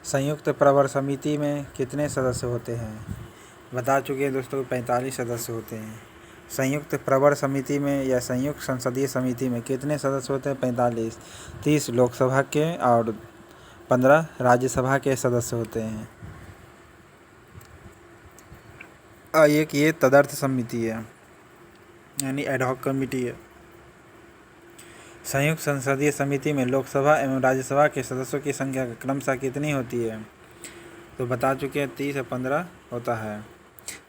संयुक्त प्रवर समिति में कितने सदस्य होते हैं? बता चुके हैं दोस्तों, 45 सदस्य होते हैं। संयुक्त प्रवर समिति में या संयुक्त संसदीय समिति में कितने सदस्य होते हैं? 45। 30 लोकसभा के और 15 राज्यसभा के सदस्य होते हैं। एक ये तदर्थ समिति है, यानी एडहॉक कमेटी है। संयुक्त संसदीय समिति में लोकसभा एवं राज्यसभा के सदस्यों की संख्या क्रमशः कितनी होती है? तो बता चुके हैं, 30 और 15 होता है।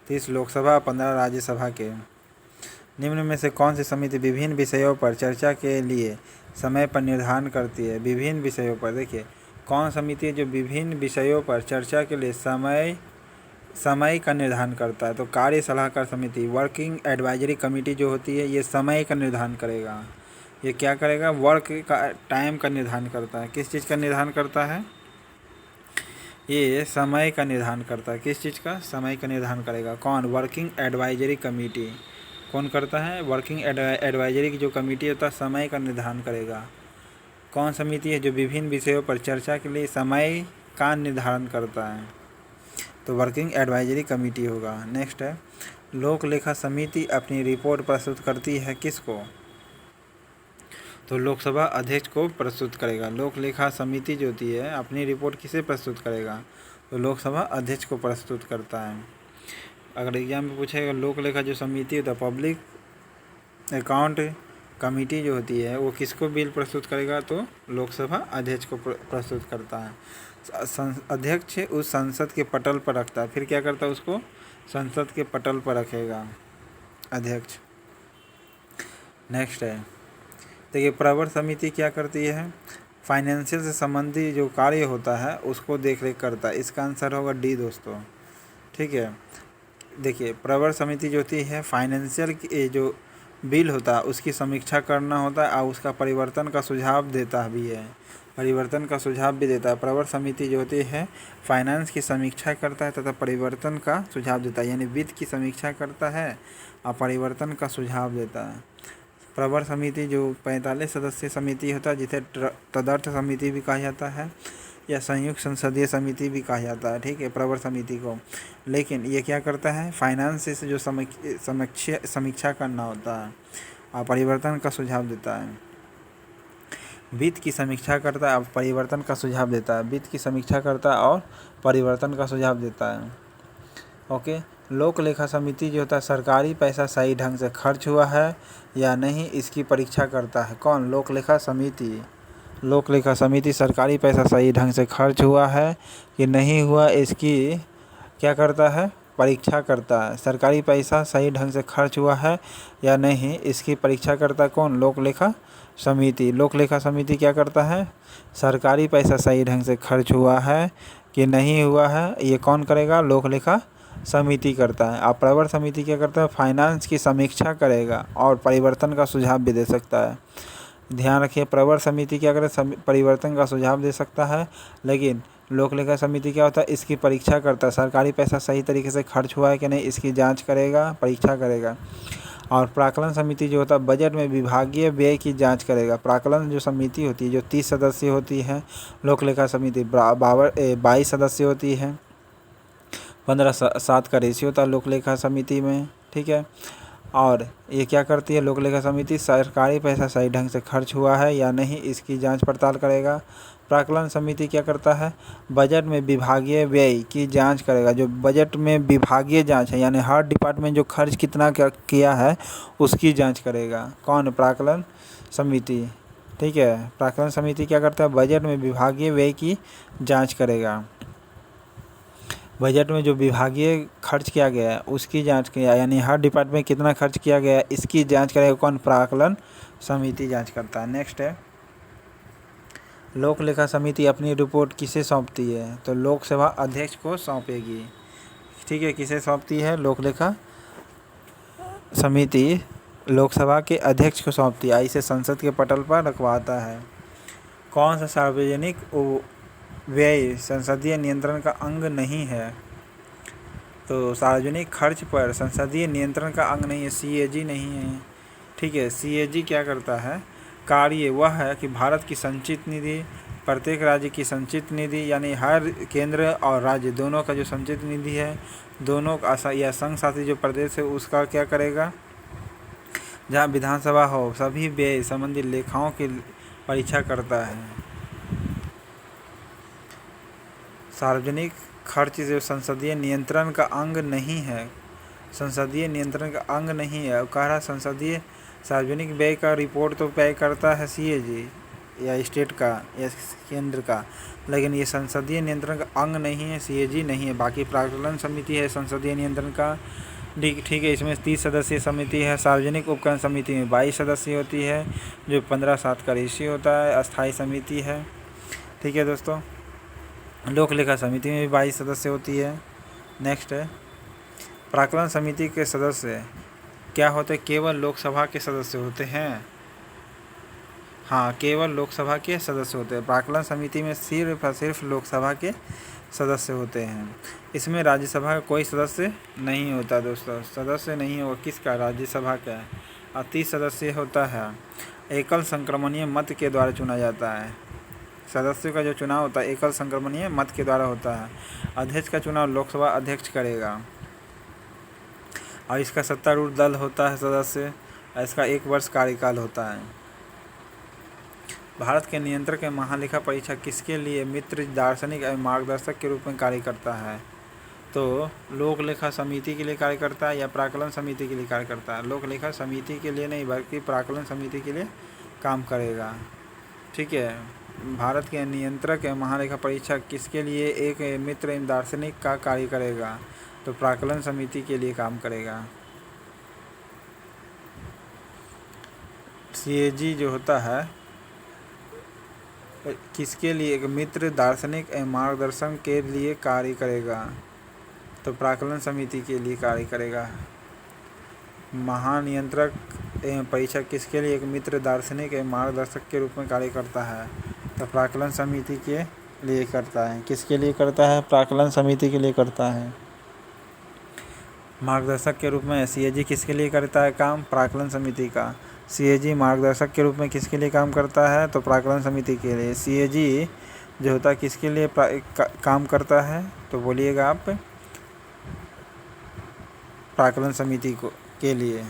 30 लोकसभा और 15 राज्यसभा के। निम्न में से कौन सी समिति विभिन्न विषयों पर चर्चा के लिए समय पर निर्धारण करती है? विभिन्न विषयों पर, देखिए कौन समिति है जो विभिन्न विषयों पर चर्चा के लिए समय का निर्धारण करता है? तो कार्य सलाहकार समिति, वर्किंग एडवाइजरी कमेटी जो होती है, ये समय का निर्धारण करेगा। ये क्या करेगा? वर्क का टाइम का निर्धारण करता है। किस चीज़ का निर्धारण करता है? ये समय का निर्धारण करता है। किस चीज़ का? समय का निर्धारण करेगा। कौन? Working advisory committee. कौन करता है? वर्किंग एडवाइजरी की जो कमेटी होता है, समय का निर्धारण करेगा। कौन समिति है जो विभिन्न विषयों पर चर्चा के लिए समय का निर्धारण करता है? तो वर्किंग एडवाइजरी कमेटी होगा। नेक्स्ट है, लोक लेखा समिति अपनी रिपोर्ट प्रस्तुत करती है किसको? तो लोकसभा अध्यक्ष को प्रस्तुत करेगा। लोक लेखा समिति जो होती है अपनी रिपोर्ट किसे प्रस्तुत करेगा? तो लोकसभा अध्यक्ष को प्रस्तुत करता है। अगर एग्जाम में पूछेगा लोक लेखा जो समिति होता है, पब्लिक अकाउंट कमेटी जो होती है, वो किसको बिल प्रस्तुत करेगा? तो लोकसभा अध्यक्ष को प्रस्तुत करता है। अध्यक्ष उस संसद के पटल पर रखता है। फिर क्या करता है? उसको संसद के पटल पर रखेगा अध्यक्ष। नेक्स्ट है, देखिए प्रवर समिति क्या करती है? फाइनेंशियल से संबंधी जो कार्य होता है उसको देख रेख करता है। इसका आंसर होगा डी दोस्तों। ठीक है, देखिए प्रवर समिति जो होती है फाइनेंशियल जो बिल होता है उसकी समीक्षा करना होता है और उसका परिवर्तन का सुझाव देता भी है। परिवर्तन का सुझाव भी देता है। प्रवर समिति जो होती है फाइनेंस की समीक्षा करता है तथा परिवर्तन का सुझाव देता है, यानी वित्त की समीक्षा करता है और परिवर्तन का सुझाव देता है। प्रवर समिति जो 45 सदस्यीय समिति होता है, जिसे तदर्थ समिति भी कहा जाता है या संयुक्त संसदीय समिति भी कहा जाता है। ठीक है, प्रवर समिति को। लेकिन ये क्या करता है? फाइनेंस से जो समीक्षा करना होता है और परिवर्तन का सुझाव देता है। वित्त की समीक्षा करता है और परिवर्तन का सुझाव देता है। वित्त की समीक्षा करता है और परिवर्तन का सुझाव देता है। ओके, लोक लेखा समिति जो होता है सरकारी पैसा सही ढंग से खर्च हुआ है या नहीं, इसकी परीक्षा करता है। कौन? लोक लेखा समिति। लोक लेखा समिति सरकारी पैसा सही ढंग से खर्च हुआ है कि नहीं हुआ, इसकी क्या करता है? परीक्षा करता है। सरकारी पैसा सही ढंग से खर्च हुआ है या नहीं, इसकी परीक्षा करता है। कौन? लोक लेखा समिति। लोक लेखा समिति क्या करता है? सरकारी पैसा सही ढंग से खर्च हुआ है कि नहीं हुआ है, ये कौन करेगा? लोक लेखा समिति करता है। और प्रवर समिति क्या करता है? फाइनेंस की समीक्षा करेगा और परिवर्तन का सुझाव भी दे सकता है। ध्यान रखिए, प्रवर समिति क्या करे? परिवर्तन का सुझाव दे सकता है, लेकिन लोक लेखा समिति क्या होता है? इसकी परीक्षा करता है। सरकारी पैसा सही तरीके से खर्च हुआ है कि नहीं, इसकी जांच करेगा, परीक्षा करेगा। और प्राक्कलन समिति जो होता है बजट में विभागीय व्यय की जांच करेगा। प्राक्कलन जो समिति होती है जो 30 सदस्य होती है, लोक लेखा समिति 22 सदस्य होती है। 15:7 का रेशियो होता है लोक लेखा समिति में। ठीक है, और ये क्या करती है? लोक लेखा समिति सरकारी पैसा सही ढंग से खर्च हुआ है या नहीं, इसकी जांच पड़ताल करेगा। प्राक्कलन समिति क्या करता है? बजट में विभागीय व्यय की जांच करेगा। जो बजट में विभागीय जांच है, यानी हर डिपार्टमेंट जो खर्च कितना किया है उसकी जांच करेगा। कौन? प्राक्कलन समिति। ठीक है, प्राक्कलन समिति क्या करता है? बजट में विभागीय व्यय की जांच करेगा। बजट में जो विभागीय खर्च किया गया है उसकी जांच किया, यानी हर डिपार्टमेंट में कितना खर्च किया गया है इसकी जांच करेगा। कौन? प्राक्कलन समिति जांच करता है। नेक्स्ट है, लोक लेखा समिति अपनी रिपोर्ट किसे सौंपती है? तो लोकसभा अध्यक्ष को सौंपेगी। ठीक है, किसे सौंपती है? लोक लेखा समिति लोकसभा के अध्यक्ष को सौंपती है। इसे संसद के पटल पर रखवाता है। कौन सा सार्वजनिक व्यय संसदीय नियंत्रण का अंग नहीं है? तो सार्वजनिक खर्च पर संसदीय नियंत्रण का अंग नहीं है, CAG नहीं है। ठीक है, CAG क्या करता है? कार्य वह है कि भारत की संचित निधि, प्रत्येक राज्य की संचित निधि, यानी हर केंद्र और राज्य दोनों का जो संचित निधि है, दोनों का या संघ शासित जो प्रदेश है उसका क्या करेगा, जहाँ विधानसभा हो, सभी व्यय संबंधी लेखाओं की परीक्षा करता है। सार्वजनिक खर्च जो संसदीय नियंत्रण का अंग नहीं है, संसदीय नियंत्रण का अंग नहीं है, कह रहा संसदीय सार्वजनिक व्यय का रिपोर्ट तो व्यय करता है सीएजी या स्टेट का या केंद्र का, लेकिन ये संसदीय नियंत्रण का अंग नहीं है, सीएजी नहीं है। बाकी प्राक्कलन समिति है संसदीय नियंत्रण का, ठीक है। इसमें 30 सदस्यीय समिति है। सार्वजनिक उपकरण समिति में 22 सदस्य होती है, जो 15/7 का रेशियो होता है। अस्थायी समिति है, ठीक है दोस्तों। लोक लेखा समिति में भी 22 सदस्य होती है। नेक्स्ट है प्राक्कलन समिति के सदस्य क्या होते हैं, केवल लोकसभा के सदस्य होते हैं। हाँ, केवल लोकसभा के सदस्य होते हैं। प्राक्कलन समिति में सिर्फ लोकसभा के सदस्य होते हैं। इसमें राज्यसभा का कोई सदस्य नहीं होता दोस्तों, सदस्य नहीं होगा किसका, राज्यसभा का। और 30 सदस्य होता है। एकल संक्रमणीय मत के द्वारा चुना जाता है। सदस्यों का जो चुनाव होता है एकल संक्रमणीय मत के द्वारा होता है। अध्यक्ष का चुनाव लोकसभा अध्यक्ष करेगा और इसका सत्तारूढ़ दल होता है सदस्य। इसका 1 वर्ष कार्यकाल होता है। भारत के नियंत्रक एवं महालेखा परीक्षक किसके लिए मित्र, दार्शनिक एवं मार्गदर्शक के रूप में कार्य करता है, तो लोक लेखा समिति के लिए कार्य करता है या प्राक्कलन समिति के लिए कार्य करता है। लोक लेखा समिति के लिए नहीं बल्कि प्राक्कलन समिति के लिए काम करेगा, ठीक है। भारत के नियंत्रक एवं महालेखा परीक्षक किसके लिए एक मित्र एवं दार्शनिक का कार्य करेगा, तो प्राक्कलन समिति के लिए काम करेगा। सीएजी जो होता है किसके लिए, एक मित्र, दार्शनिक एवं मार्गदर्शन के लिए कार्य करेगा, तो प्राक्कलन समिति के लिए कार्य करेगा। महानियंत्रक एवं परीक्षक किसके लिए एक मित्र, दार्शनिक एवं मार्गदर्शक के रूप में कार्य करता है, तो प्राक्कलन समिति के लिए करता है। किसके लिए करता है, प्राक्कलन समिति के लिए करता है। मार्गदर्शक के रूप में सीएजी किसके लिए करता है काम, प्राक्कलन समिति का। सीएजी मार्गदर्शक के रूप में किसके लिए काम करता है, तो प्राक्कलन समिति के लिए। सीएजी जो होता है किसके लिए काम करता है, तो बोलिएगा आप, प्राक्कलन समिति को के लिए।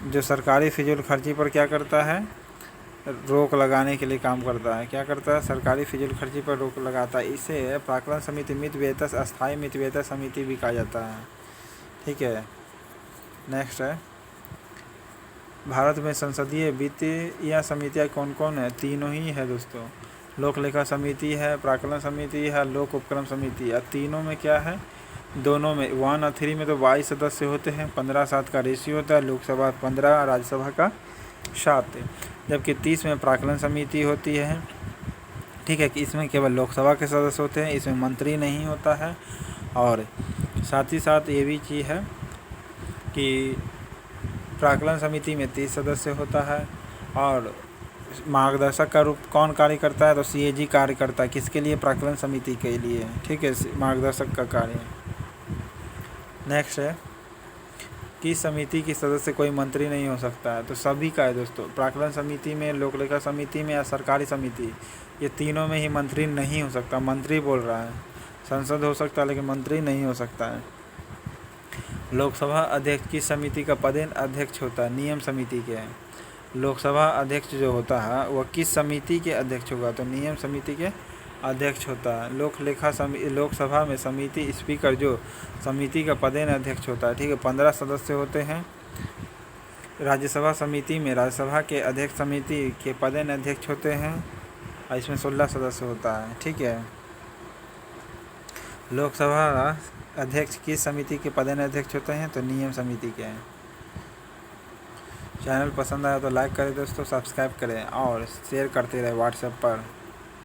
जो सरकारी फिजूल खर्ची पर क्या करता है, रोक लगाने के लिए काम करता है। क्या करता है, सरकारी फिजूल खर्ची पर रोक लगाता है। इसे प्राक्कलन समिति मितव्ययिता, अस्थायी मितव्ययिता समिति भी कहा जाता है, ठीक है। नेक्स्ट है भारत में संसदीय वित्तीय समितियाँ कौन कौन है, तीनों ही है दोस्तों। लोक लेखा समिति है, प्राक्कलन समिति है, लोक उपक्रम समिति है। तीनों में क्या है, दोनों में 1 और 3 में तो 22 सदस्य होते हैं, 15/7 का रेशियो होता है। लोकसभा 15, राज्यसभा का 7, जबकि 30 में प्राक्कलन समिति होती है, ठीक है। कि इसमें केवल लोकसभा के सदस्य होते हैं, इसमें मंत्री नहीं होता है। और साथ ही साथ ये भी चीज़ है कि प्राक्कलन समिति में 30 सदस्य होता है और मार्गदर्शक का रूप कौन कार्य करता है, तो सीएजी कार्य करता है। किसके लिए, प्राक्कलन समिति के लिए, ठीक है, मार्गदर्शक का कार्य। नेक्स्ट है कि समिति की सदस्य कोई मंत्री नहीं हो सकता है, तो सभी का है दोस्तों। प्राक्कलन समिति में, लोक लेखा समिति में या सरकारी समिति, ये तीनों में ही मंत्री नहीं हो सकता। मंत्री बोल रहा है, संसद हो सकता है लेकिन मंत्री नहीं हो सकता है। लोकसभा अध्यक्ष की समिति का पदेन अध्यक्ष होता है, नियम समिति के। लोकसभा अध्यक्ष जो होता है वह किस समिति के अध्यक्ष होगा, तो नियम समिति के अध्यक्ष होता है। लोकसभा में समिति स्पीकर जो समिति का पदेन अध्यक्ष होता है, ठीक है। 15 सदस्य होते हैं। राज्यसभा समिति में राज्यसभा के अध्यक्ष समिति के पदेन अध्यक्ष होते हैं और इसमें 16 सदस्य होता है, ठीक है। लोकसभा अध्यक्ष किस समिति के पदेन अध्यक्ष होते हैं, तो नियम समिति के हैं। चैनल पसंद आया तो लाइक करें दोस्तों, सब्सक्राइब करें और शेयर करते रहे व्हाट्सएप पर।